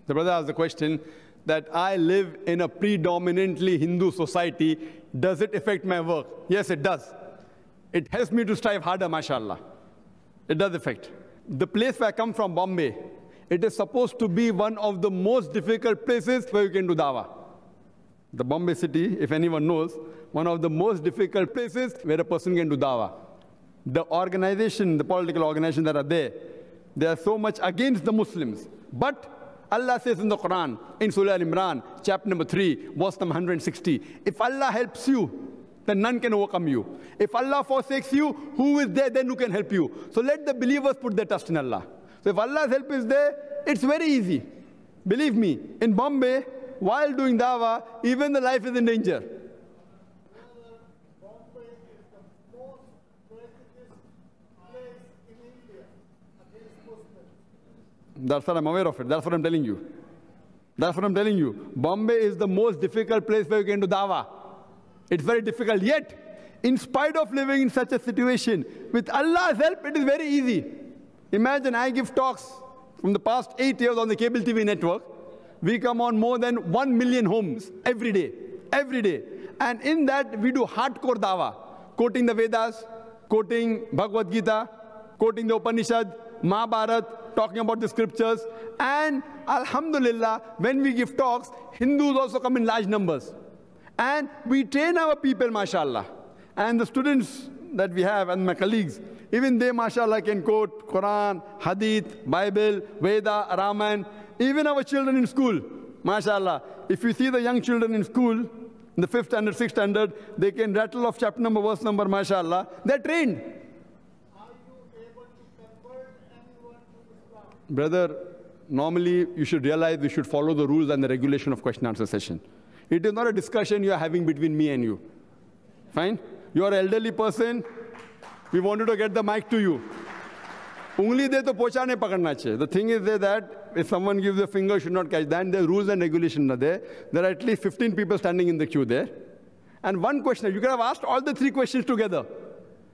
The brother asked the question that I live in a predominantly Hindu society. Does it affect my work? Yes, it does. It helps me to strive harder, mashallah. It does affect. The place where I come from, Bombay, it is supposed to be one of the most difficult places where you can do dawah. The Bombay city, if anyone knows, one of the most difficult places where a person can do dawah. The organization, the political organizations that are there, they are so much against the Muslims. But Allah says in the Quran, in Surah Al-Imran, chapter number 3, verse number 160, if Allah helps you, then none can overcome you. If Allah forsakes you, who is there then who can help you? So let the believers put their trust in Allah. So if Allah's help is there, it's very easy. Believe me, in Bombay, while doing dawah, even the life is in danger. Bombay is the most prejudiced place in India against Muslims. That's what I'm aware of it. That's what I'm telling you. That's what I'm telling you. Bombay is the most difficult place where you can do dawah. It's very difficult. Yet, in spite of living in such a situation, with Allah's help, it is very easy. Imagine I give talks from the past 8 years on the cable TV network. We come on more than 1 million homes every day. Every day. And in that, we do hardcore dawah. Quoting the Vedas, quoting Bhagavad Gita, quoting the Upanishad, Mahabharat, talking about the scriptures. And Alhamdulillah, when we give talks, Hindus also come in large numbers. And we train our people, mashallah. And the students that we have and my colleagues, even they, mashallah, can quote Quran, Hadith, Bible, Veda, Ramayana. Even our children in school, mashallah. If you see the young children in school, in the 5th standard, 6th standard, they can rattle off chapter number, verse number, mashallah. They're trained. Are you able to convert anyone to Islam? Brother, normally you should realize we should follow the rules and the regulation of question and answer session. It is not a discussion you are having between me and you. Fine? You are an elderly person. We wanted to get the mic to you. Ungli de to pocha nahi pakadna chahiye. The thing is that if someone gives a finger, you should not catch that. There are rules and regulations are there. There are at least 15 people standing in the queue there. And one question, you could have asked all the 3 questions together.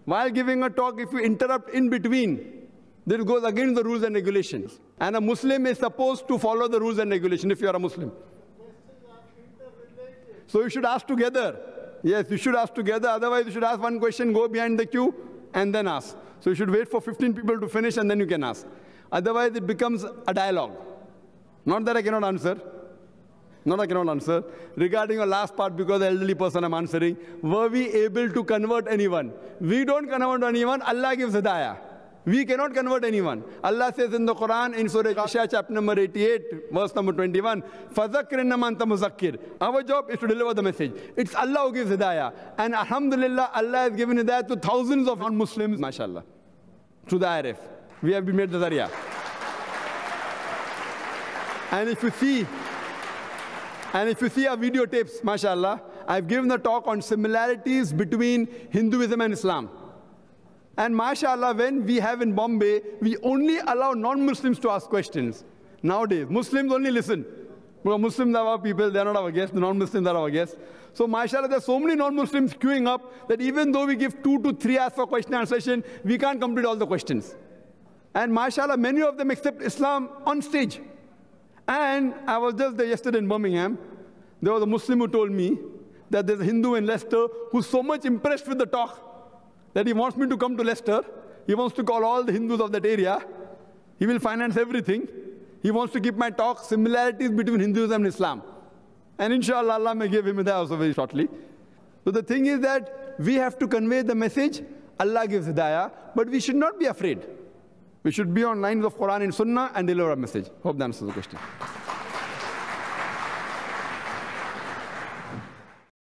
While giving a talk, if you interrupt in between, this goes against the rules and regulations. And a Muslim is supposed to follow the rules and regulations if you are a Muslim. So you should ask together. Yes, you should ask together. Otherwise, you should ask one question, go behind the queue, and then ask. So you should wait for 15 people to finish, and then you can ask. Otherwise, it becomes a dialogue. Not that I cannot answer. Not I cannot answer. Regarding your last part, because the elderly person I'm answering, were we able to convert anyone? We don't convert anyone. Allah gives hidayah. We cannot convert anyone. Allah says in the Quran, in Surah Al-Ghashiyah, chapter number 88, verse number 21, فَذَكِّرْ إِنَّمَا أَنْتَ مُذَكِّرْ. Our job is to deliver the message. It's Allah who gives hidayah. And alhamdulillah, Allah has given hidayah to thousands of non-Muslims, mashallah, through the IRF. We have been made the Zariya. And if you see our videotapes, mashallah, I've given a talk on similarities between Hinduism and Islam. And mashallah, when we have in Bombay, we only allow non-Muslims to ask questions. Nowadays, Muslims only listen. Because Muslims are our people, they are not our guests. The non-Muslims are our guests. So mashallah, there are so many non-Muslims queuing up that even though we give 2 to 3 hours for question and answer session, we can't complete all the questions. And mashallah, many of them accept Islam on stage. And I was just there yesterday in Birmingham. There was a Muslim who told me that there's a Hindu in Leicester who's so much impressed with the talk that he wants me to come to Leicester. He wants to call all the Hindus of that area. He will finance everything. He wants to give my talk similarities between Hinduism and Islam. And inshallah, Allah may give him hidayah also very shortly. So the thing is that we have to convey the message. Allah gives hidayah, but we should not be afraid. We should be on lines of Quran and Sunnah and deliver a message. Hope that answers the question.